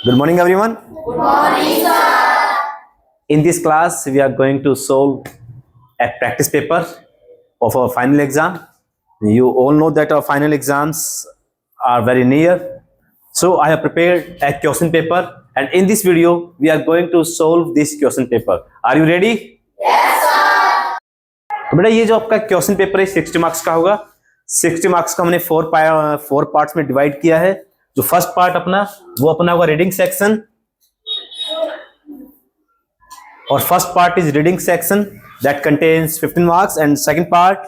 Good morning, everyone. Good morning, sir. In this class, we are going to solve a practice paper of our final exam. You all know that our final exams are very near. So I have prepared a question paper, and in this video, we are going to solve this question paper. Are you ready? Yes, sir. तो बेटा ये जो आपका question paper है 60 marks का होगा। 60 marks का हमने फोर पार्ट्स में डिवाइड किया है। जो फर्स्ट पार्ट अपना होगा रीडिंग सेक्शन, और first part is reading section that contains 15 marks, and second part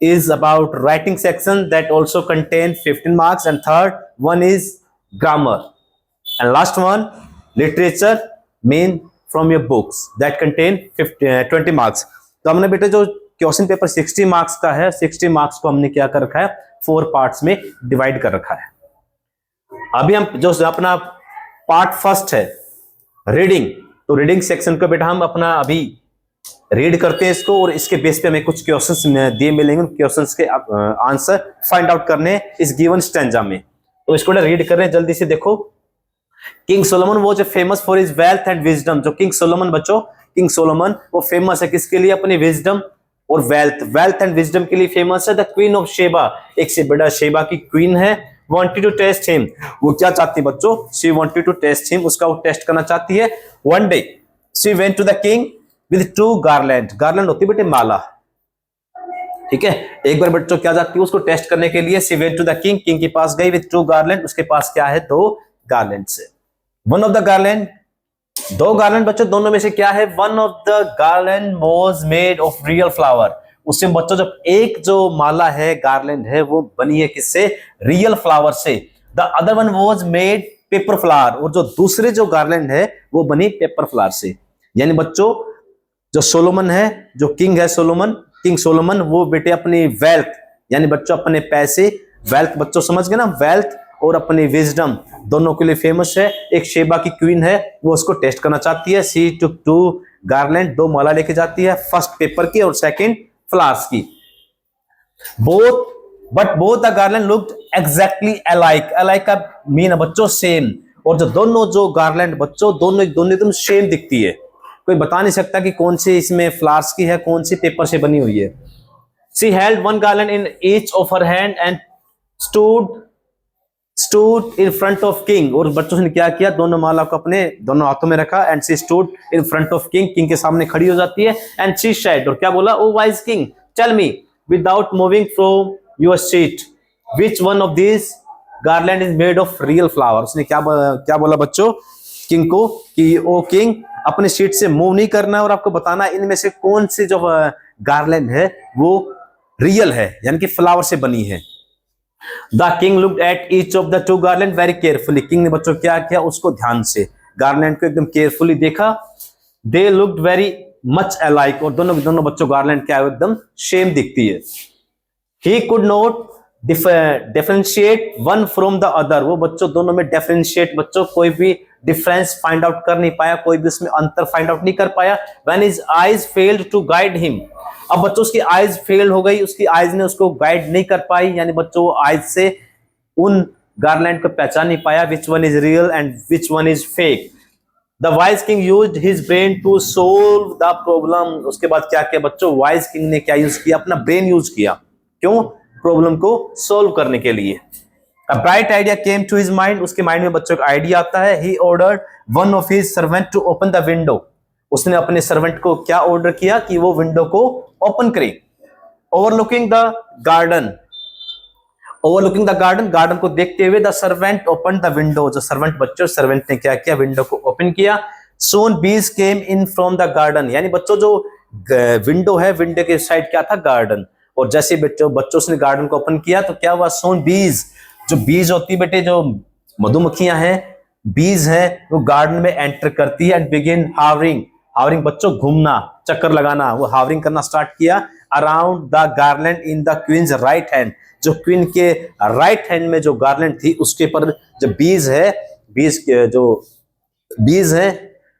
is about writing section that also contain 15 marks, and third one is grammar, and last one literature main from your books that contain 20 marks. तो हमने बेटे जो question paper 60 marks का है, 60 marks को हमने क्या कर रखा है, 4 पार्ट्स में डिवाइड कर रखा है। अभी हम जो अपना पार्ट फर्स्ट है रीडिंग, तो रीडिंग सेक्शन को बेटा हम अपना अभी रीड करते हैं इसको, और इसके बेस पे हमें कुछ क्वेश्चंस दिए मिलेंगे, क्वेश्चंस के आंसर फाइंड आउट करने इस गिवन स्टैंजा में। तो इसको रीड कर रहे हैं जल्दी से। देखो, king Solomon was famous for his wealth and wisdom. जो किंग सोलोमन बच्चों, किंग सोलोमन वो फेमस है किसके लिए? अपनी विजडम और वेल्थ एंड विजडम के लिए फेमस है। द क्वीन ऑफ शेबा, एक से बड़ा शेबा की क्वीन है, wanted to test him, वो क्या चाहती है बच्चों? she wanted to test him, उसका वो टेस्ट करना चाहती है। one day she went to the king with 2 garland, garland होती है बेटे माला, ठीक है। एक बार बच्चों क्या जाती है उसको टेस्ट करने के लिए, she went to the king, king के पास गई with 2 garland, उसके पास क्या है? 2 garland से। one of the garland, 2 garland बच्चों दोनों में से क्या है? one of the garland was made of real flower, उससे बच्चों जब एक जो माला है गार्लैंड है वो बनी है किससे? रियल फ्लावर से। The other one was made paper flower, और जो दूसरे जो गार्लैंड है वो बनी पेपर फ्लावर से। यानी बच्चों जो सोलोमन है, जो किंग है सोलोमन, किंग सोलोमन, वो बेटे अपनी वेल्थ यानी बच्चों अपने पैसे, वेल्थ बच्चों समझ गए ना, वेल्थ और अपनी विजडम दोनों के लिए फेमस है। एक शेबा की क्वीन है, वो उसको टेस्ट करना चाहती है। सी टुक 2 गार्लैंड, 2 माला लेके जाती है, फर्स्ट पेपर की और सेकेंड फ्लावर्स की। But both the garland looked exactly alike, alike का मीन है बच्चों सेम, और जो दोनों जो गार्लैंड बच्चों दोनों एकदम सेम दिखती है। कोई बता नहीं सकता कि कौन सी इसमें फ्लावर्स की है, कौन सी पेपर से बनी हुई है। She held 1 garland in each of her hand and stood in front of king, और बच्चों ने क्या किया? दोनों माला को अपने दोनों हाथों में रखा, and she stood in front of king, king के सामने खड़ी हो जाती है। एंड शी सेड, और क्या बोला? O wise king, tell me without moving from your seat which one of this garland is made of real flower. उसने क्या बोला बच्चों किंग को कि ओ किंग, अपने सीट से मूव नहीं करना और आपको बताना इनमें से कौन सी जो गार्लैंड है वो रियल है, यानी कि फ्लावर से बनी है। The king looked at each of the 2 garland very carefully. King ने बच्चों क्या किया? उसको ध्यान से गार्लैंड को एकदम केयरफुली देखा। They looked very much alike, और दोनों बच्चों गार्लैंड क्या है? एकदम सेम दिखती है। He could not differentiate one from the other, वो बच्चों दोनों में डिफरेंशिएट बच्चों कोई भी डिफरेंस फाइंड आउट कर नहीं पाया, कोई भी उसमें अंतर फाइंड आउट नहीं कर पाया। When his eyes failed to guide him, अब बच्चों उसकी आइज फेल हो गई, उसकी आइज ने उसको गाइड नहीं कर पाई, यानी बच्चों आइज से उन गार्लैंड को पहचान नहीं पाया which one is real and which one is fake. The wise king used his brain to solve the problem, उसके बाद क्या किया बच्चों? वाइज किंग ने क्या यूज किया? अपना ब्रेन यूज किया। क्यों? प्रॉब्लम को सोल्व करने के लिए। A bright idea came to his mind, उसके माइंड में बच्चों का आइडिया आता है। He ordered one of his servant to open the window, उसने अपने सर्वेंट को क्या ऑर्डर किया कि वो विंडो को ओपन करे। ओवरलुकिंग द गार्डन, गार्डन को देखते हुए the servant open the window, जो सर्वेंट बच्चों सर्वेंट ने क्या किया? विंडो को ओपन किया। सोन बीज केम इन फ्रॉम द गार्डन, यानी बच्चों जो विंडो है, विंडो के साइड क्या था? गार्डन, और जैसे बच्चों ने गार्डन को ओपन किया तो क्या हुआ? सोन बीज, जो बीज होती है बेटे, जो मधुमक्खियां हैं, बीज है, वो गार्डन में एंटर करती है एंड बिगिन हावरिंग, हावरिंग बच्चों घूमना, चक्कर लगाना, वो हावरिंग करना स्टार्ट किया around the garland in the queen's right hand, जो क्वीन के राइट हैंड में जो गार्लैंड थी उसके पर जो बीज है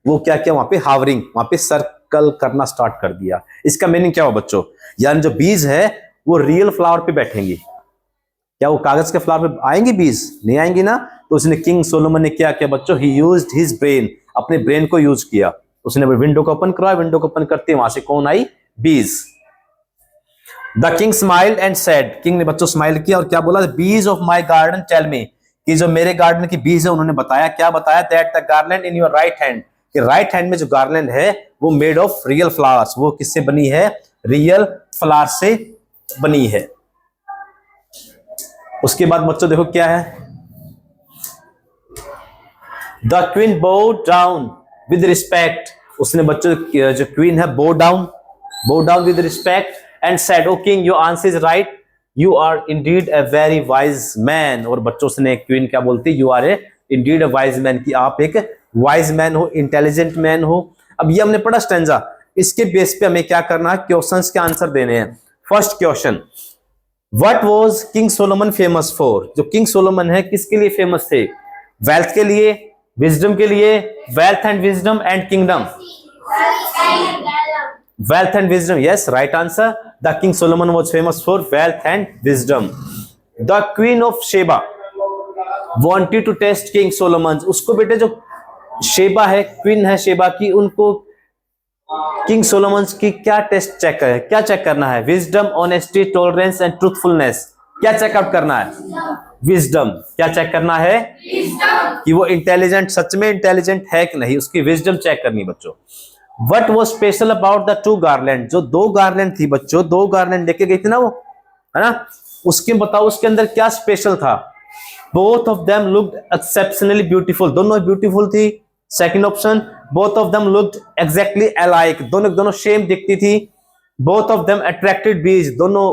वो क्या किया? वहां पे हावरिंग, वहां पे सर्कल करना स्टार्ट कर दिया। इसका मीनिंग क्या हुआ बच्चों? यानी जो बीज है वो रियल फ्लावर पे बैठेंगी। क्या वो कागज के फ्लावर पे आएंगी बीज? नहीं आएंगी ना। तो उसने किंग सोलोमन ने क्या किया बच्चों, ही यूज्ड हिज ब्रेन, अपने ब्रेन को यूज किया। उसने विंडो को ओपन करवाया, विंडो को ओपन करते वहां से कौन आई, bees. The king smiled and said, king ने बच्चों स्माइल किया और क्या बोला, bees of my garden tell me, कि जो मेरे गार्डन की बीज है उन्होंने बताया, क्या बताया, that the garland in your right hand, कि राइट हैंड में जो गार्लैंड है वो मेड ऑफ रियल फ्लावर्स, वो किससे बनी है, रियल फ्लावर से बनी है। उसके बाद बच्चों देखो क्या है, the queen bow down with respect, उसने बच्चों जो क्वीन है bow down with respect and said, oh king your answer is right, you are indeed a very wise man. और बच्चों से क्वीन क्या बोलती है, you are a indeed a wise man, कि आप एक वाइज मैन हो, इंटेलिजेंट मैन हो। अब ये हमने पढ़ा स्टैंजा, इसके बेस पे हमें क्या करना है, क्वेश्चंस के आंसर देने हैं। First question, what was king Solomon famous for, जो किंग सोलोमन है किसके लिए फेमस थे, वेल्थ के लिए, विजडम के लिए, wealth and wisdom and kingdom, wealth and wisdom, yes, right answer. The king Solomon was famous for wealth and wisdom. The queen of Sheba wanted to test king Solomon, उसको बेटे जो Sheba है, queen है Sheba की, उनको king Solomon की क्या test check है, क्या चेक करना है, wisdom, honesty, tolerance and truthfulness, क्या चेकआउट करना है, विजडम, क्या चेक करना है, कि वो इंटेलिजेंट, सच में इंटेलिजेंट है कि नहीं, उसकी विजडम चेक करनी बच्चों। What was special about the two garland, जो दो गार्लैंड थी बच्चों, दो गार्लैंड लेके गई थी ना वो, है ना, उसके बताओ उसके अंदर क्या स्पेशल था। Both of them looked exceptionally beautiful, दोनों ब्यूटीफुल थी। Second option, both of them looked exactly alike, दोनों सेम दिखती थी। Both of them attracted bees, दोनों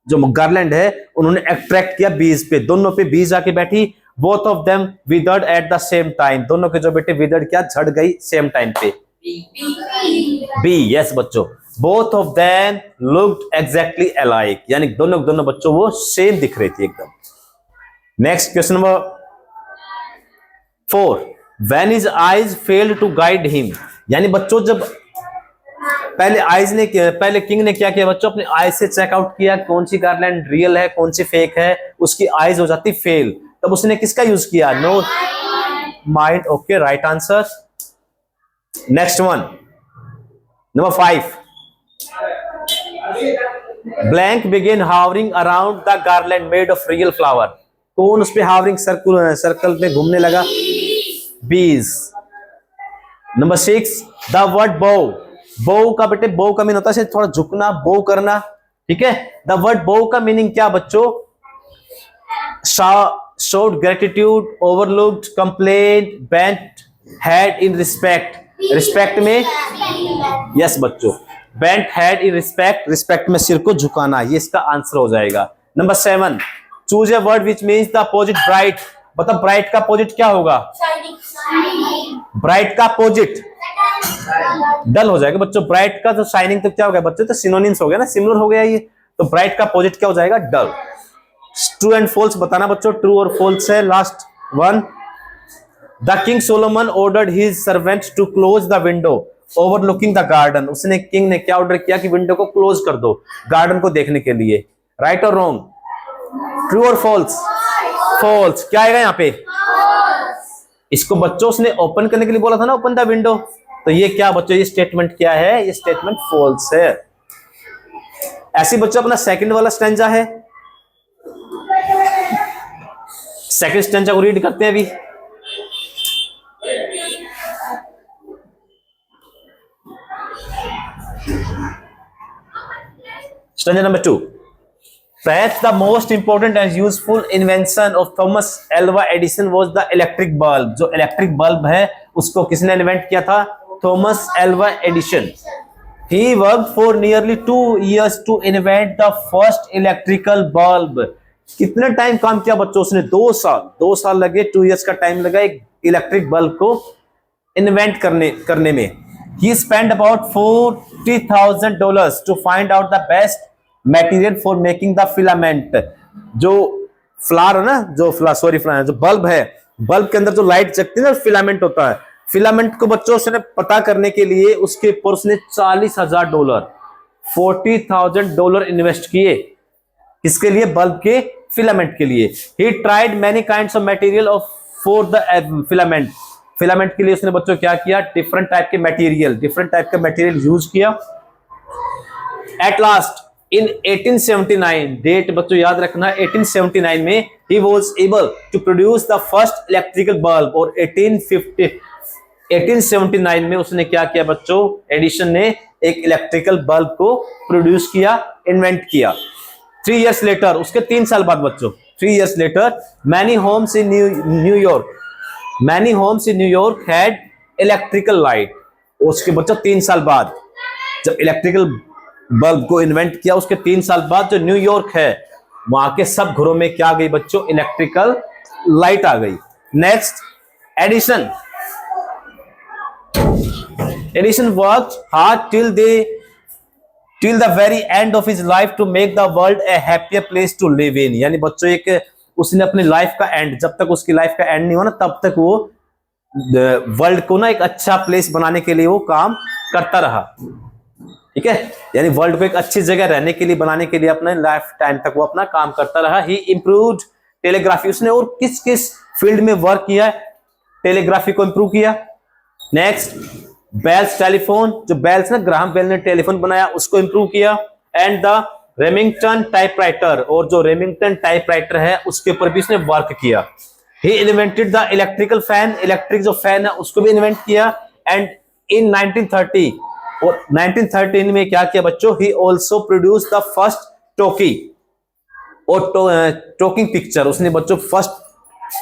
जो गार्लैंड है उन्होंने अट्रैक्ट किया बीज पे, दोनों पे बीज आके बैठी। Both of them withered at the same time, दोनों के जो बेटे withered क्या, झड़ गई सेम टाइम पे। बी, यस बच्चों, both of them looked exactly alike, यानी दोनों बच्चों वो सेम दिख रही थी एकदम। Next question number 4, when his eyes failed to guide him, यानी बच्चों जब पहले किंग ने क्या किया बच्चों, अपने आईज से चेकआउट किया कौन सी गार्लैंड रियल है कौन सी फेक है, उसकी आईज हो जाती फेल, तब उसने किसका यूज किया, no mind, okay, right answer. Next one, number 5, blank begin hovering around the garland made of real flower, कौन उस पे हावरिंग सर्कल में घूमने लगा, बीज। नंबर 6, द वर्ड बो का बेटे, बो का मीन होता है थोड़ा झुकना, बो करना, ठीक है। द वर्ड बो का मीनिंग क्या बच्चों, showed gratitude, overlooked, complained, bent head in respect, respect में, यस बच्चों, bent head in respect, respect में सिर को झुकाना, ये इसका आंसर हो जाएगा। Number 7, choose a word which means the opposite bright, मतलब ब्राइट का अपोजिट क्या होगा, ब्राइट का अपोजिट डल हो जाएगा बच्चों, ब्राइट का तो शाइनिंग तो क्या हो गया बच्चों, तो सिनोनिम्स हो गया ना, सिमिलर हो गया ये, तो ब्राइट का अपोजिट क्या हो जाएगा, डल। ट्रू एंड फॉल्स बताना बच्चों, ट्रू और फॉल्स है। Last one, the king Solomon ordered his servant to close the window overlooking the garden, उसने किंग ने क्या ऑर्डर किया कि विंडो को क्लोज कर दो गार्डन को देखने के लिए, राइट और रॉन्ग, ट्रू और फॉल्स, फॉल्स, क्या आएगा यहाँ पे, इसको बच्चों उसने ओपन करने के लिए बोला था ना, ओपन द विंडो, तो ये क्या बच्चों, ये स्टेटमेंट क्या है, ये स्टेटमेंट फॉल्स है। ऐसे बच्चों अपना सेकंड वाला स्टैंजा है, सेकंड स्टैंजा को रीड करते हैं अभी। Stanza number 2. Perhaps the most important and useful invention of Thomas Alva Edison was the electric bulb. जो इलेक्ट्रिक बल्ब है उसको किसने इन्वेंट किया था, Thomas Alva Edison. He worked for nearly 2 years to invent the first electrical bulb. कितने time काम किया बच्चों उसने, 2 साल लगे, 2 years का टाइम लगा एक इलेक्ट्रिक बल्ब को इन्वेंट करने में। He spent about $40,000 to find out the best material for making the filament. जो फ्लावर है ना, जो बल्ब है, बल्ब के अंदर जो लाइट जगती है ना, फिलामेंट होता है, फिलामेंट को बच्चों उसने पता करने के लिए उसके ऊपर उसने $40,000 $40,000 इन्वेस्ट किए, किसके लिए, बल्ब के फिलामेंट के लिए। He tried many kinds of material of for the filament. Filament के लिए उसने बच्चों क्या किया, डिफरेंट टाइप का मटेरियल यूज किया। एट लास्ट इन 1879, डेट बच्चों याद रखना, 1879 में he was able to produce the first electrical bulb। और 1879 में उसने क्या किया बच्चों, एडिशन ने एक इलेक्ट्रिकल बल्ब को प्रोड्यूस किया, इन्वेंट किया। 3 years later, उसके 3 साल बाद बच्चों, 3 years later, many homes in New York had electrical light। उसके बच्चों 3 साल बाद जब इलेक्ट्रिकल बल्ब को इन्वेंट किया, उसके 3 साल बाद जो न्यूयॉर्क है वहां के सब घरों में क्या आ गई बच्चों, इलेक्ट्रिकल लाइट आ गई। Next, Edison worked hard till the very end of his life to make the world a happier place to live in। यानी बच्चों एक उसने अपनी लाइफ का एंड, जब तक उसकी लाइफ का एंड नहीं हुआ ना, तब तक वो वर्ल्ड को ना एक अच्छा प्लेस बनाने के लिए वो काम करता रहा। ठीक है, यानी वर्ल्ड को एक अच्छी जगह रहने के लिए, बनाने के लिए अपने लाइफ टाइम तक वो अपना काम करता रहा। ही इम्प्रूव्ड टेलीग्राफी। उसने और किस किस फील्ड में वर्क किया, टेलीग्राफी को इंप्रूव किया। नेक्स्ट, बेल्स टेलीफोन, जो बेल्स ना ग्राहम बेल ने टेलीफोन बनाया उसको इंप्रूव किया। एंड द रेमिंगटन टाइपराइटर, और जो रेमिंगटन टाइपराइटर है उसके ऊपर भी उसने वर्क किया। He invented the electrical fan, electric जो फैन है उसको भी इन्वेंट किया। एंड इन 1930 और 1913 में क्या किया बच्चों, he also produce the first talkie और टॉकिंग पिक्चर। उसने बच्चों फर्स्ट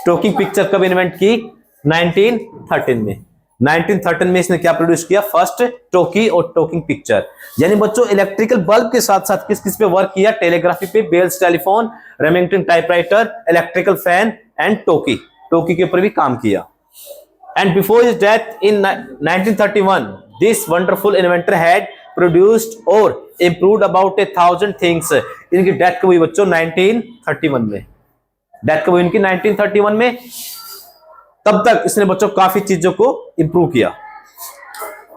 टॉकिंग पिक्चर कब इन्वेंट की, 1913 में। 1913 में इसने क्या प्रोड्यूस किया, फर्स्ट टॉकी और टॉकिंग पिक्चर। यानी बच्चों इलेक्ट्रिकल बल्ब के साथ साथ किस किस पे वर्क किया, टेलीग्राफी पे, Bell's telephone, Remington typewriter, electrical fan and talkie के ऊपर भी काम किया। And before his death in 1931 this wonderful inventor had produced और इंप्रूव्ड अबाउट 1000 थिंग्स। इनकी डेथ कब हुई बच्चों, 1931 में। डेथ कब हुई इनकी, 1931 में। तब तक इसने बच्चों काफी चीजों को इंप्रूव किया।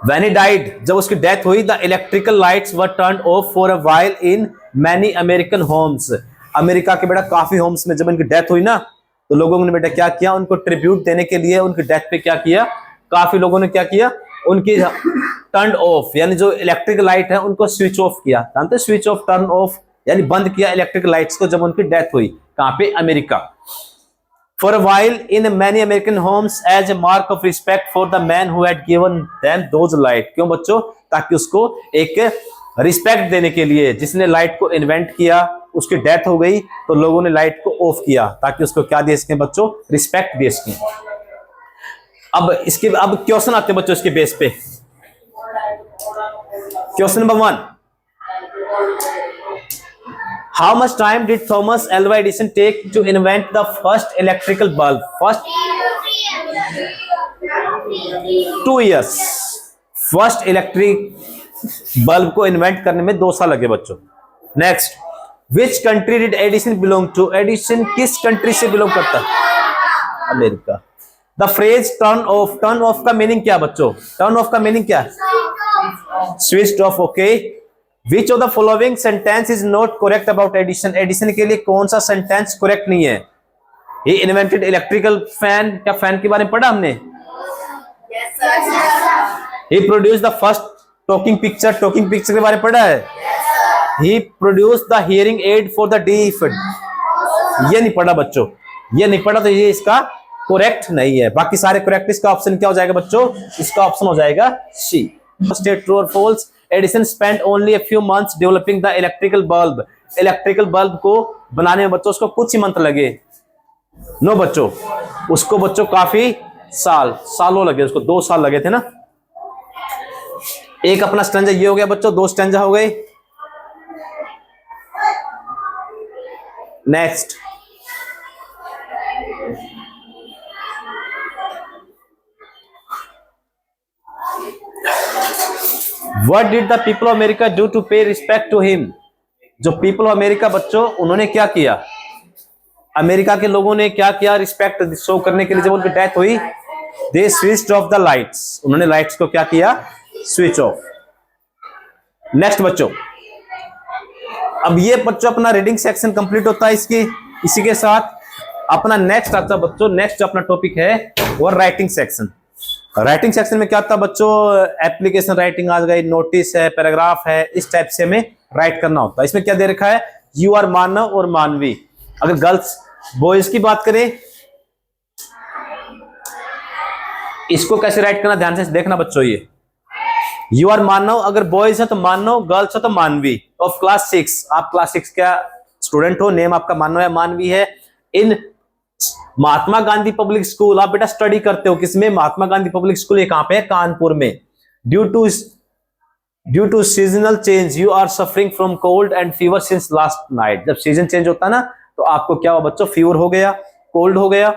When he died, जब उसकी डेथ हुई, the electrical lights were turned off for a while in many American homes। America के बेटा काफी होम्स में जब इनकी डेथ हुई ना, तो लोगों ने बेटा क्या किया, उनको ट्रिब्यूट देने के लिए उनकी डेथ पे क्या किया, काफी लोगों ने क्या किया, उनकी टर्न ऑफ, यानी जो इलेक्ट्रिक लाइट है उनको स्विच ऑफ किया। जानते स्विच ऑफ, टर्न ऑफ, यानी बंद किया इलेक्ट्रिक लाइट्स को जब उनकी डेथ हुई। कहां पे, America. For a while in many American homes as a mark of respect for the man who had given them those light। क्यों बच्चों, ताकि उसको एक रिस्पेक्ट देने के लिए, जिसने लाइट को इन्वेंट किया उसकी डेथ हो गई तो लोगों ने लाइट को ऑफ किया ताकि उसको क्या दे सकें बच्चों, रिस्पेक्ट दे सकें। अब क्वेश्चन आते हैं बच्चों इसके बेस पे। Question number 1, how much time did Thomas Alva Edison take to invent the first electrical bulb? First 2 years। First electric bulb को इन्वेंट करने में 2 साल लगे बच्चों। Next, which country did Edison belong to? Edison किस country से belong करता है? America. The phrase turn off का मीनिंग क्या बच्चों? टर्न ऑफ का मीनिंग क्या है? Switch off. Okay. Which of the following sentence is not correct about Edison? Edison के लिए कौन सा सेंटेंस करेक्ट नहीं है? He invented electrical fan। क्या फैन के बारे में पढ़ा हमने? Yes, sir. He produced the first talking picture। Talking picture के बारे में पढ़ा है? Yes, sir. He produced the hearing aid for the deaf। ये नहीं पढ़ा बच्चों, ये नहीं पढ़ा तो ये इसका करेक्ट नहीं है। बाकी सारे करेक्ट। इसका ऑप्शन क्या हो जाएगा बच्चों? इसका ऑप्शन हो जाएगा सी। State true or false? Edison spent only a few months developing the electrical bulb। Electrical bulb को बनाने में बच्चों उसको कुछ ही मंथ लगे। नो बच्चों, उसको बच्चों काफी सालों लगे, उसको 2 साल लगे थे ना। एक अपना स्टैंजा ये हो गया बच्चों, 2 स्टैंजा हो गए। Next, What did the people of America do to pay respect to him? जो पीपल ऑफ अमेरिका बच्चों उन्होंने क्या किया, अमेरिका के लोगों ने क्या किया रिस्पेक्ट शो करने के लिए जब उनकी डेथ हुई? दे स्विच्ड ऑफ द लाइट्स। उन्होंने लाइट्स को क्या किया? Switch off. नेक्स्ट बच्चों, अब ये बच्चों अपना रीडिंग सेक्शन कंप्लीट होता है इसी के साथ। अपना नेक्स्ट आता बच्चों, नेक्स्ट जो अपना टॉपिक है वो राइटिंग सेक्शन। राइटिंग सेक्शन में क्या आता है बच्चों, एप्लीकेशन राइटिंग आ गई, नोटिस है, पैराग्राफ है, इस टाइप से हमें राइट करना होता है। इसमें क्या दे रखा है, यू आर मानव और मानवी। अगर गर्ल्स बॉयज की बात करें, इसको कैसे राइट करना ध्यान से देखना बच्चों। ये यू आर मानव, अगर बॉयज है तो मानव, गर्ल्स है तो मानवी। ऑफ क्लास 6, आप क्लास 6 का स्टूडेंट हो, नेम आपका मानव है, मानवी है। इन महात्मा गांधी पब्लिक स्कूल, आप बेटा स्टडी करते हो किसमें, महात्मा गांधी पब्लिक स्कूल। ये कहां पे है, कानपुर में। Due to seasonal change you are suffering from cold and fever since last night. जब सीजन चेंज होता है ना, तो आपको क्या हुआ बच्चों, फीवर हो गया, कोल्ड हो गया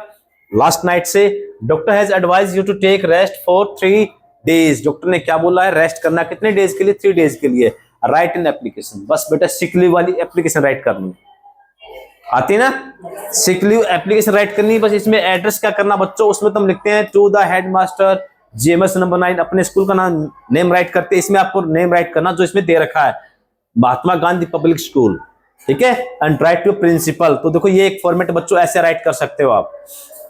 लास्ट नाइट से। Doctor has advise you to take rest for 3 days. Doctor ने क्या बोला है, रेस्ट करना कितने डेज के लिए, 3 डेज के लिए। राइट इन एप्लीकेशन, बस बेटा सिक लीव वाली एप्लीकेशन राइट करनी आती है ना, सिक लीव एप्लीकेशन राइट करनी है। बस इसमें एड्रेस क्या करना बच्चों, उसमें तुम लिखते हैं to the headmaster GMS number 9, अपने स्कूल का नाम नेम राइट करते हैं। इसमें आपको नेम राइट करना जो इसमें दे रखा है, महात्मा गांधी पब्लिक स्कूल, ठीक है। एंड राइट टू प्रिंसिपल, तो देखो ये एक फॉर्मेट बच्चों ऐसे राइट कर सकते हो आप,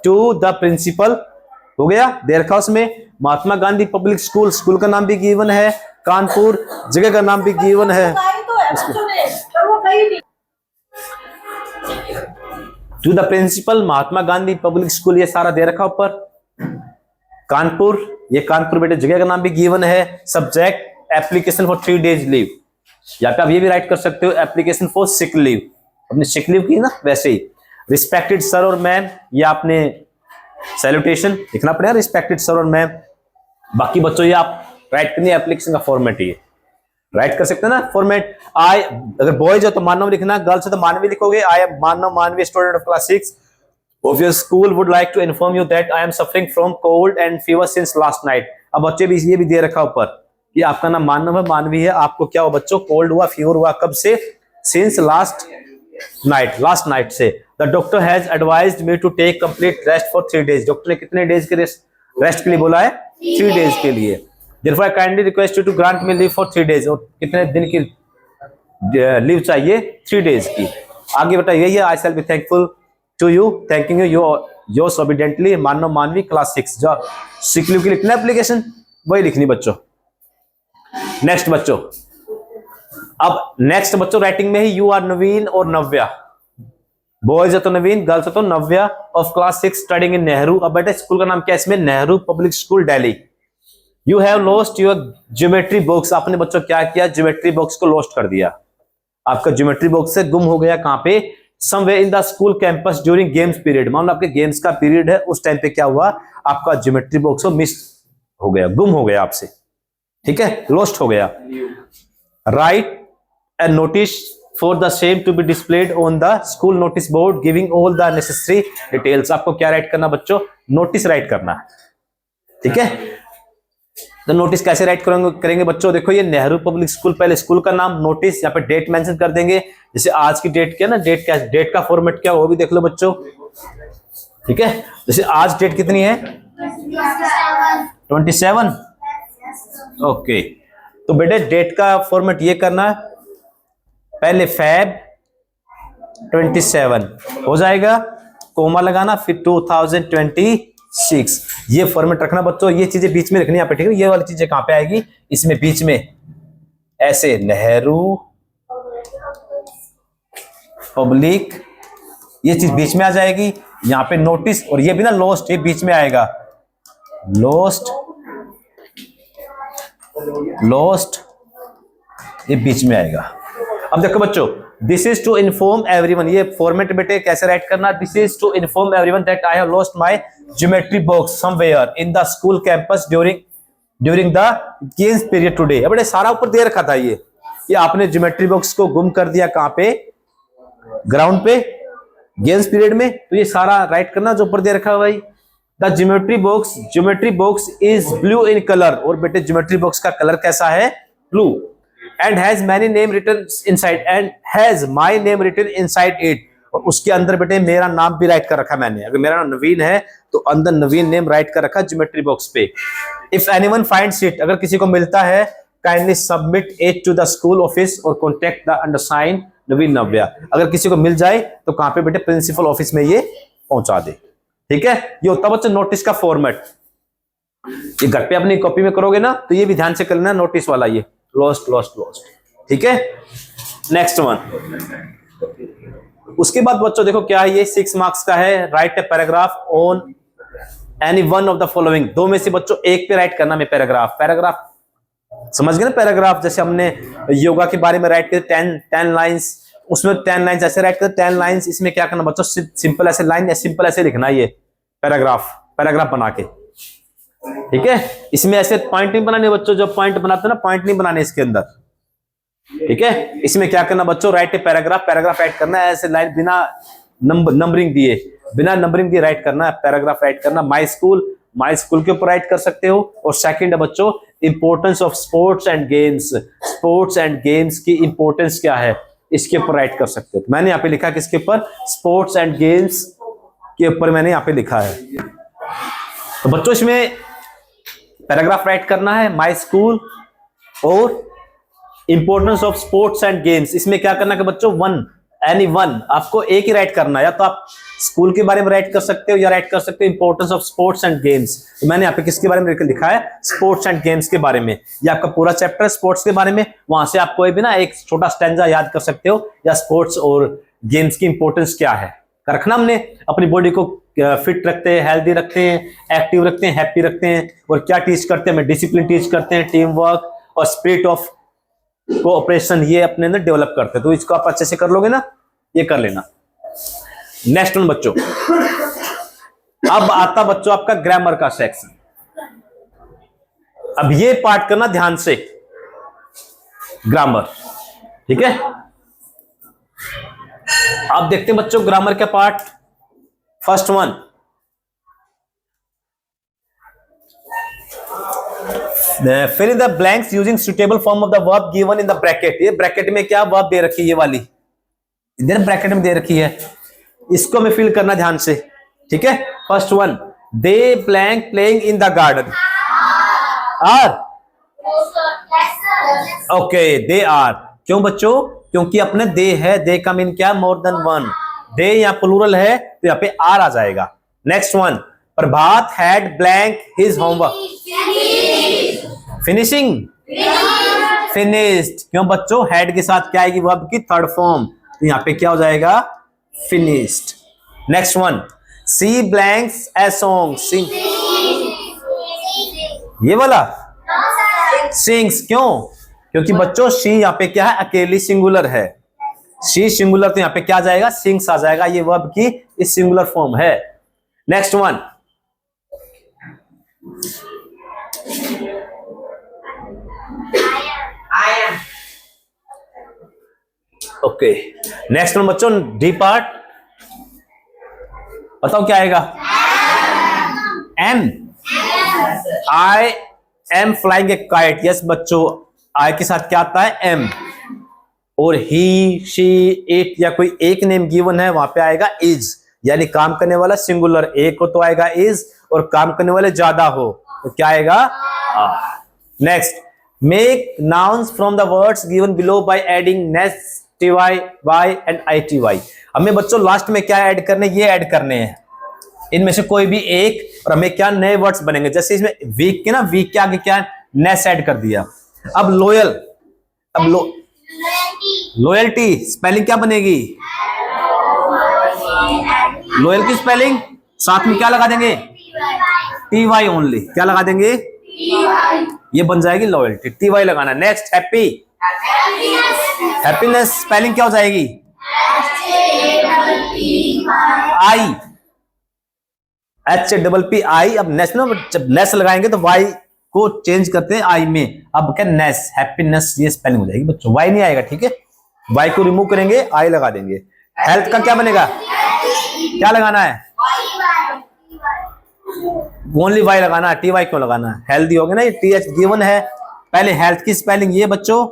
टू द प्रिंसिपल हो गया, दे रखा उसमें महात्मा गांधी पब्लिक स्कूल, स्कूल का नाम भी गिवन है, कानपुर जगह का नाम भी गिवन है, to the principal Mahatma Gandhi public school, ये सारा दे रखा ऊपर। कानपुर, ये कानपुर बेटे जगह का नाम भी गिवन है। Subject application for 3 days leave, या पे आप ये भी राइट कर सकते हो एप्लीकेशन फॉर सिक लीव, अपने सिक लीव की ना वैसे ही। रिस्पेक्टेड सर और मैम, ये आपने सैल्यूटेशन लिखना पड़ेगा, रिस्पेक्टेड सर और मैम। बाकी बच्चों ये आप राइट करनी है, एप्लीकेशन का फॉर्मेट ये राइट कर सकते हैं ना फॉर्मेट। आई, अगर बॉयज है तो मानव लिखना, गर्ल्स है तो मानवी लिखोगे। आई एम मानव मानवी, student of class 6 of your school would like to inform you that I am suffering from cold and fever since last night। अब बच्चे भी ये भी दे रखा ऊपर कि आपका नाम मानव है, मानवी है, आपको क्या हुआ बच्चों, कोल्ड हुआ, फीवर हुआ, कब से, सिंस लास्ट नाइट से। The doctor has advised me to take complete rest for 3 days. Doctor ने कितने डेज के रेस्ट के लिए बोला है, 3 डेज के लिए। therefore I kindly request you to grant me leave for 3 days। और कितने दिन की लीव चाहिए, 3 डेज की। आगे बता यही है, I shall be thankful to you, thanking you yours obediently, Manav Manavi class 6। जो सिक लीव की लिखना एप्लीकेशन वही लिखनी बच्चों। नेक्स्ट बच्चों, अब नेक्स्ट बच्चों राइटिंग में ही यू आर नवीन और नव्या। बॉयज है तो नवीन, गर्ल्स है तो Navya, of class 6 studding in Nehru. अब बेटा स्कूल का नाम क्या है इसमें, Nehru public school Delhi. You have lost your geometry box, आपने बच्चों क्या किया, ज्योमेट्री बॉक्स को लॉस्ट कर दिया। आपका ज्योमेट्री बॉक्स से गुम हो गया, कहां पे, somewhere in the school campus during games period. मान लो आपके गेम्स का पीरियड है, उस टाइम पे क्या हुआ, आपका ज्योमेट्री बॉक्स मिस हो गया, गुम हो गया आपसे, ठीक है, लॉस्ट हो गया। Write a notice for the same to be displayed on the school notice board giving all the necessary details. आपको क्या राइट करना बच्चों, नोटिस राइट करना है, ठीक है। तो नोटिस कैसे राइट करेंगे बच्चों, देखो ये नेहरू पब्लिक स्कूल, पहले स्कूल का नाम, नोटिस, यहाँ पे डेट मेंशन कर देंगे। जैसे आज की डेट क्या ना, डेट का फॉर्मेट क्या वो भी देख लो बच्चों, ठीक है। जैसे आज डेट कितनी है, 27, ओके। तो बेटे डेट का फॉर्मेट ये करना, पहले Feb 27 हो जाएगा, कोमा लगाना, फिर 2026, ये फॉर्मेट रखना बच्चों। ये चीजें बीच में रखनी यहाँ पे, ठीक है। ये वाली चीजें कहां पे आएगी, इसमें बीच में ऐसे, नेहरू पब्लिक, ये चीज बीच में आ जाएगी। यहाँ पे नोटिस, और ये भी ना लॉस्ट, ये बीच में आएगा, लॉस्ट ये बीच में आएगा। अब देखो बच्चों, this is to inform everyone, ये फॉर्मेट बेटे कैसे राइट करना, this is to inform everyone that I have lost my geometry box somewhere in the school campus during the games period today. बड़े सारा ऊपर दे रखा था ये आपने ज्योमेट्री बॉक्स को गुम कर दिया, कहां पे, ग्राउंड पे, गेम्स पीरियड में। तो ये सारा राइट करना जो ऊपर दे रखा है भाई। The geometry box is blue in colour, और बेटे ज्योमेट्री बॉक्स का कलर कैसा है, blue. And has many name written inside and has my name written inside it। और उसके अंदर बेटे मेरा नाम भी राइट कर रखा मैंने। अगर मेरा नाम नवीन है तो अंदर नवीन नेम राइट कर रखा ज्योमेट्री बॉक्स पे। इफ एनीवन फाइंड्स इट, अगर किसी को मिलता है, kindly submit it to the school office और contact the undersigned Naveen Navya. अगर किसी को मिल जाए तो कहां पे बेटे, प्रिंसिपल ऑफिस में ये पहुंचा दे। ठीक है, ये होता है बच्चों नोटिस का फॉर्मेट। ये घर पे अपनी कॉपी में करोगे ना तो ये भी ध्यान से कर लेना, नोटिस वाला ये लॉस्ट लॉस्ट लॉस्ट। ठीक है, नेक्स्ट वन। उसके बाद बच्चों देखो क्या है, ये 6 मार्क्स का है। Right a paragraph on any one of the following. दो में से बच्चों एक पे राइट करना में पैराग्राफ। पैराग्राफ समझ गए ना, पैराग्राफ जैसे हमने योगा के बारे में राइट किया 10 लाइंस, उसमें 10 लाइंस ऐसे राइट कर 10 लाइंस। इसमें क्या करना बच्चों, सिंपल ऐसे लाइन, सिंपल ऐसे लिखना है ये पैराग्राफ बना के। ठीक है, इसमें ऐसे पॉइंट नहीं बनाने बच्चों, जो पॉइंट बनाते हैं ना, पॉइंट नहीं बनाने इसके अंदर। ठीक है, इसमें क्या करना बच्चों, राइट ए पैराग्राफ राइट करना है ऐसे लाइन, बिना नंबरिंग दिए राइट करना है, पैराग्राफ राइट करना। माई स्कूल के ऊपर राइट कर सकते हो। और सेकंड है बच्चों, importance of sports and games की इंपॉर्टेंस क्या है, इसके ऊपर राइट कर सकते हो। तो मैंने यहाँ पे लिखा किसके ऊपर, स्पोर्ट्स एंड गेम्स के ऊपर मैंने यहाँ पे लिखा है। तो बच्चों इसमें पैराग्राफ राइट करना है, माई स्कूल और importance of sports and games. इसमें क्या करना है बच्चों, एनी वन, आपको एक ही राइट करना है। या तो आप स्कूल के बारे में राइट कर सकते हो या राइट कर सकते हो importance of sports and games. तो मैंने यहाँ पे किसके बारे में लिखा है, स्पोर्ट्स एंड गेम्स के बारे में। ये आपका पूरा चैप्टर है स्पोर्ट्स के बारे में, वहां से आप कोई भी ना एक छोटा स्टैंजा याद कर सकते हो, या स्पोर्ट्स और गेम्स की इंपॉर्टेंस क्या है रखना। हमने अपनी बॉडी को फिट रखते हैं, हेल्दी रखते हैं, एक्टिव रखते हैं, हैप्पी रखते हैं। और क्या टीच करते हैं, हमें डिसिप्लिन टीच करते हैं, टीम वर्क और स्पिरिट ऑफ कोऑपरेशन, ये अपने अंदर डेवलप करते हैं। तो इसको आप अच्छे से कर लोगे ना, ये कर लेना। नेक्स्ट वन बच्चों, अब आता बच्चों आपका ग्रामर का सेक्शन। अब ये पार्ट करना ध्यान से, ग्रामर। ठीक है, आप देखते हैं बच्चों ग्रामर का part. First one, fill in the blanks using suitable form of the verb given in the bracket. ये ब्रैकेट में क्या वर्ब दे रखी है, ये वाली इधर ब्रैकेट में दे रखी है, इसको हमें फिल करना ध्यान से। ठीक है, first one, they blank playing in the garden. Are, okay, they are. क्यों बच्चों, क्योंकि अपने दे है, दे का मीन क्या, मोर देन वन। दे यहाँ प्लूरल है तो यहाँ पे आर आ जाएगा। Next one, Prabhat had blank his homework. Finishing, finished. क्यों बच्चों, हैड के साथ क्या आएगी वर्ब की थर्ड फॉर्म, तो यहाँ पे क्या हो जाएगा, finished. Next one, see blanks a song, sing. ये वाला सिंग्स। क्यों, क्योंकि बच्चों शी यहाँ पे क्या है, अकेली सिंगुलर है। शी सिंगुलर, तो यहाँ पे क्या आ जाएगा, सिंग्स आ जाएगा। ये वर्ब की इस सिंगुलर फॉर्म है। Next one, okay. Next one बच्चों, डी पार्ट, बताओ क्या आएगा, am. I am flying a kite. Yes बच्चों, आई के साथ क्या आता है, एम। और ही, शी, इट या कोई एक नेम गिवन है, वहां पे आएगा इज, यानी काम करने वाला सिंगुलर एक हो तो आएगा इज, और काम करने वाले ज्यादा हो तो क्या आएगा, next, make nouns from the words given below by adding ness, T Y Y and I T Y. हमें बच्चों लास्ट में क्या ऐड करने, ये ऐड करने हैं इनमें से कोई भी एक, और हमें क्या नए वर्ड्स बनेंगे। जैसे इसमें वीक के ना, वीक के आगे क्या नेस ऐड कर दिया। अब लॉयल, अब लॉयल्टी स्पेलिंग क्या बनेगी, लॉयल की स्पेलिंग साथ में क्या लगा देंगे, टी वाई ओनली। क्या लगा देंगे, ये बन जाएगी लॉयल्टी, टी वाई लगाना। नेक्स्ट, हैप्पी, हैप्पीनेस स्पेलिंग क्या हो जाएगी, आई, HAPPI। अब नेस ना, जब नेस लगाएंगे तो वाई को चेंज करते हैं आई में, अब क्या नेस, हैप्पीनेस, ये स्पेलिंग हो जाएगी बच्चों, वाई नहीं आएगा। ठीक है, वाई को रिमूव करेंगे, आई लगा देंगे। हेल्थ का क्या बनेगा, क्या लगाना है, ओनली वाई लगाना, टी वाई क्यों लगाना, हेल्दी हो गया ना, ये TH गिवन है। पहले हेल्थ की स्पेलिंग ये बच्चों,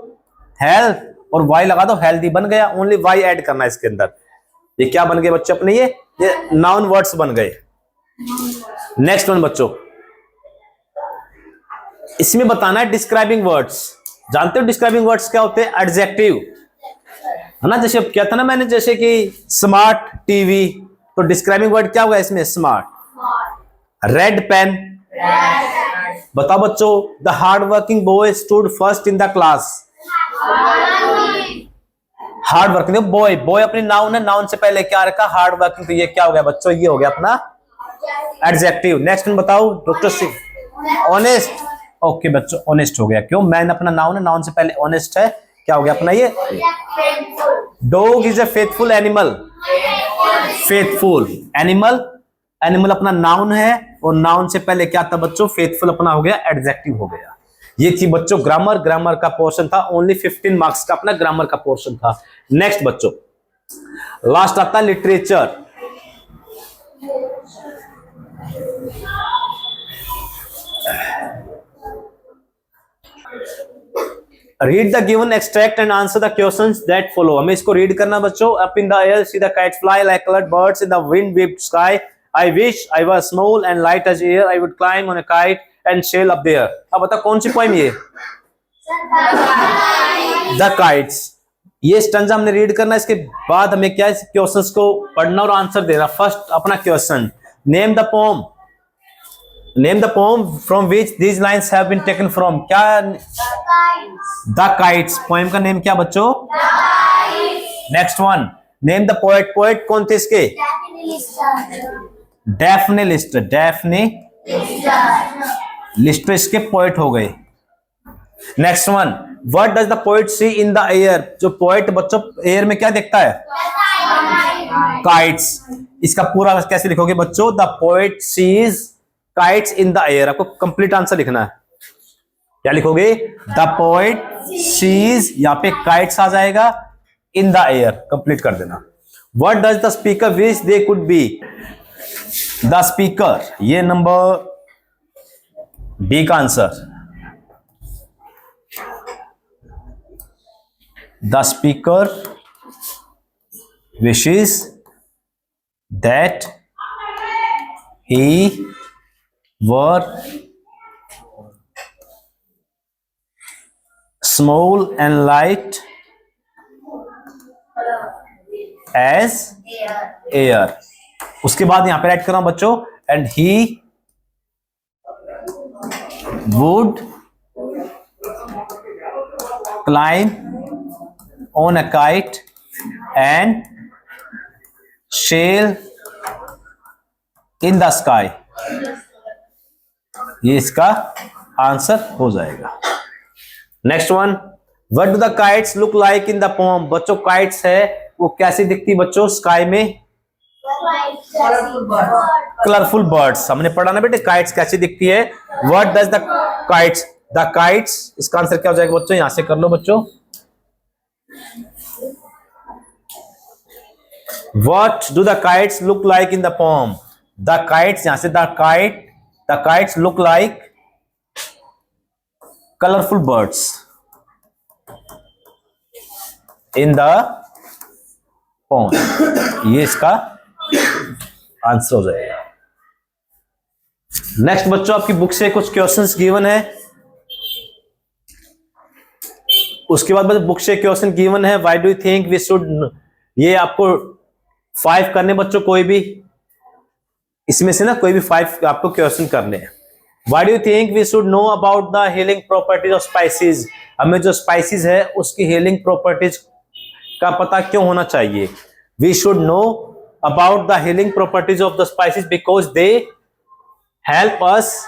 हेल्थ और वाई लगा दो, हेल्दी बन गया, ओनली वाई ऐड करना है इसके अंदर। ये क्या बन गए बच्चों अपने, ये नाउन वर्ड्स बन गए। नेक्स्ट वन बच्चों, इसमें बताना है डिस्क्राइबिंग वर्ड्स। जानते हो डिस्क्राइबिंग वर्ड्स क्या होते हैं, एडजेक्टिव है ना। जैसे क्या था ना मैंने, जैसे कि स्मार्ट टीवी, तो डिस्क्राइबिंग वर्ड क्या होगा इसमें? स्मार्ट। रेड पेन, बताओ बच्चों, the hard working boy stood first in the class. Hard working boy, boy अपनी नाउन है, नाउन से पहले क्या रखा? हार्ड वर्किंग, तो ये क्या हो गया बच्चों? ये हो गया अपना एडजेक्टिव। नेक्स्ट बताओ डॉक्टर सिंह। ऑनेस्ट, ओके बच्चों, ऑनेस्ट हो गया। क्यों? मैन अपना नाउन है, नाउन से पहले ऑनेस्ट है, क्या हो गया अपना ये? Dog is a faithful animal. Faithful animal, animal अपना नाउन है और नाउन से पहले क्या था बच्चों? फेथफुल अपना हो गया एडजेक्टिव हो गया। ये थी बच्चों ग्रामर, ग्रामर का पोर्शन था, ओनली 15 मार्क्स का अपना ग्रामर का पोर्शन था। नेक्स्ट बच्चों लास्ट आता है literature. Read the given extract and answer the questions that follow. हमें इसको रीड करना बच्चों। Up in the air see the kite fly like coloured birds in the wind weaved sky. I wish I was small and light as air. I would climb on a kite and sail up there. अब बता कौन सी poem ये? The kites. ये stanza हमने read करना, इसके बाद हमें क्या इस क्वेश्चंस को पढ़ना और आंसर देना। फर्स्ट अपना question, name the poem. Name the poem from which these lines have been taken from. क्या? The kites. पोएम का नेम क्या बच्चों? Next one, name the poet. Poet कौन थे इसके? Daphne Lister. डैफ्ने लिस्टर इसके पोएट हो गए। Next one, what does the poet see in the air. जो पोएट बच्चों एयर में क्या देखता है? काइट्स। इसका पूरा कैसे लिखोगे बच्चों? The poet sees kites in the air. आपको कंप्लीट आंसर लिखना है। क्या लिखोगे? द पोएट सीज, यहां पे काइट्स आ जाएगा, इन द एयर कंप्लीट कर देना। What does the speaker wish they could be. The speaker, ये नंबर बी का answer. The speaker wishes that he were small and light as air। उसके बाद यहां पे राइट कर रहा हूं बच्चों, and he would climb on a kite and sail in the sky। ये इसका आंसर हो जाएगा। Next one, what do the kites look like in the pome. बच्चों काइट्स है वो कैसी दिखती बच्चों स्काई में? Colourful birds. हमने पढ़ा ना बेटे काइट्स कैसी दिखती है। What does the kites, the kites, इसका आंसर क्या हो जाएगा बच्चों? यहां से कर लो बच्चों। What do the kites look like in the poem? The kites, यहां से the kites look like colorful birds in the poem। ये इसका आंसर हो जाएगा। नेक्स्ट बच्चों आपकी बुक से कुछ क्वेश्चंस गिवन है, उसके बाद बच्चों बुक से क्वेश्चन गिवन है। Why do you think we should, ये आपको 5 करने बच्चों, कोई भी इसमें से ना कोई भी 5 आपको क्वेश्चन करने हैं। Why do you think we should know about the healing properties of spices. हमें जो स्पाइसेस है उसकी हीलिंग प्रॉपर्टीज का पता क्यों होना चाहिए? We should know about the healing properties of the spices because they help us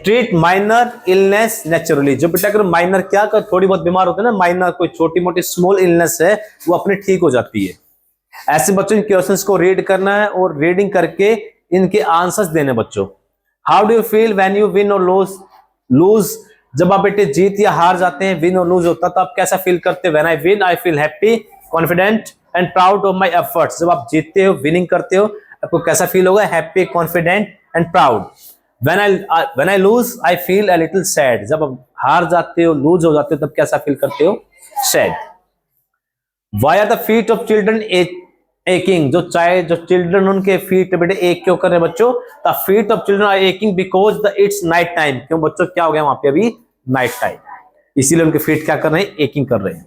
treat minor illness naturally. जो बेटा अगर माइनर क्या कर थोड़ी बहुत बीमार होते हैं ना, माइनर कोई छोटी मोटी स्मॉल इलनेस है वो अपने ठीक हो जाती है। ऐसे बच्चों इन क्वेश्चंस को रीड करना है और रीडिंग करके इनके आंसर्स देने बच्चों। How do you feel when you win और लूज। जब आप बेटे जीत या हार जाते हैं, विन और लूज होता तो आप कैसा फील करते हैं? When I win I feel happy, confident and proud of my efforts. जब आप जीतते हो, विनिंग करते हो, आपको कैसा फील होगा? Happy, confident and proud. When I lose, I feel a little sad। जब आप हार जाते हो, लूज हो जाते हो, तब कैसा फील करते हो? Sad। Why are the feet of children aching? जो चिल्ड्रन उनके फीट बेटे एक क्यों कर रहे हैं बच्चों? The feet of children are aching because it's night time। क्यों बच्चों क्या हो गया वहां पे? अभी नाइट टाइम, इसीलिए उनके फीट क्या कर रहे हैं? एकिंग कर रहे हैं।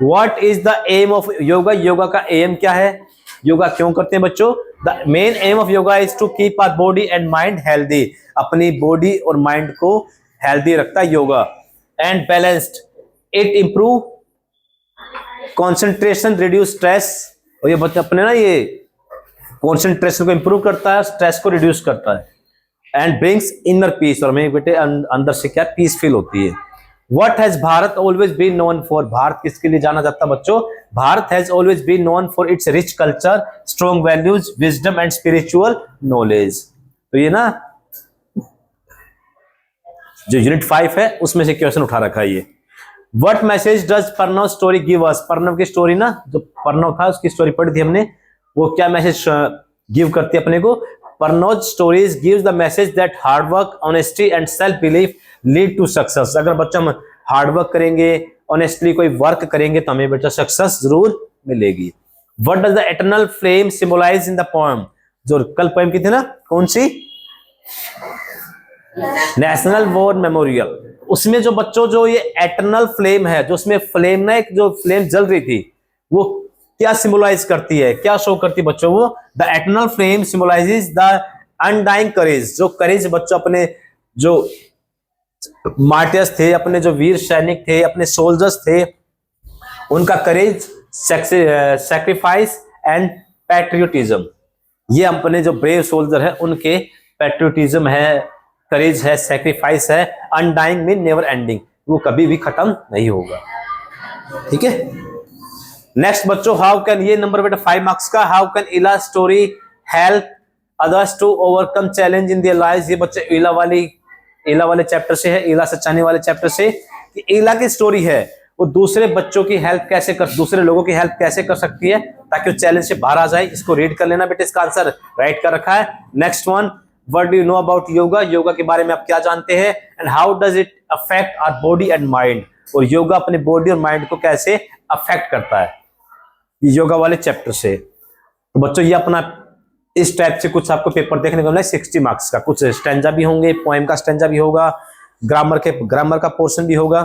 What is the aim of yoga? Yoga का एम क्या है? योगा क्यों करते हैं बच्चों? The main aim of yoga is to keep our body and mind healthy. अपनी बॉडी और माइंड को हेल्दी रखता है yoga. And balanced, it improve concentration, reduce stress. और ये बच्चे अपने ना ये कंसंट्रेशन को इंप्रूव करता है, स्ट्रेस को रिड्यूस करता है। एंड ब्रिंग्स इनर पीस, और मेरे बेटे अंदर से क्या पीस फील होती है। What has Bharat always been known for? Bharat किसके लिए जाना जाता है बच्चों? Bharat has always been known for its rich culture, strong values, wisdom and spiritual knowledge. तो ये ना जो यूनिट 5 है उसमें से क्वेश्चन उठा रखा है ये। What message does Pranav story give us? Pranav की स्टोरी ना, जो परनव था उसकी स्टोरी पढ़ी थी हमने, वो क्या मैसेज गिव करती है अपने को? Pranav stories gives the message that hard work, honesty and self belief lead to success. अगर बच्चा हम हार्ड वर्क करेंगे, ऑनेस्टली कोई वर्क करेंगे तो हमें बच्चा सक्सेस जरूर मिलेगी। What does the eternal flame symbolize in the poem? जो कल पोएम की थी ना, कौन सी? National war memorial. उसमें जो बच्चों जो ये एटर्नल फ्लेम है, जो उसमें फ्लेम ना, एक जो फ्लेम जल रही थी, वो क्या सिंबलाइज करती है, क्या शो करती है बच्चों? वो the eternal flame symbolizes the undying courage. जो करेज बच्चों अपने जो मार्टियर्स थे, अपने जो वीर सैनिक थे, अपने सोल्जर्स थे, उनका करेज, सैक्रिफाइस एंड पैट्रियोटिज्म। ये अपने जो ब्रेव सोल्जर है उनके पैट्रियोटिज्म है, करेज है, सैक्रिफाइस है। अनडाइंग मीन नेवर एंडिंग, वो कभी भी खत्म नहीं होगा। ठीक है, नेक्स्ट बच्चों, हाउ कैन, ये नंबर बेटा 5 मार्क्स का, how can Ila story help others to overcome challenge in their lives? ये बच्चे इला वाले चैप्टर से है, इला सचानी वाले चैप्टर से, कि इला की स्टोरी है वो दूसरे बच्चों की हेल्प कैसे कर, दूसरे लोगों की हेल्प कैसे कर सकती है ताकि वो चैलेंज से बाहर आ जाए। इसको रीड कर लेना बेटे, इसका आंसर राइट कर रखा है। Next one, what do you know about yoga? Yoga के बारे में आप क्या जानते हैं? And how does it affect our body and mind? और योगा अपने बॉडी और माइंड को कैसे अफेक्ट करता है, योगा वाले चैप्टर से। तो बच्चों ये अपना इस टाइप से कुछ आपको पेपर देखने को मिला 60 मार्क्स का। कुछ स्टैंजा भी होंगे, पोएम का स्टैंजा भी होगा, ग्रामर का पोर्शन भी होगा।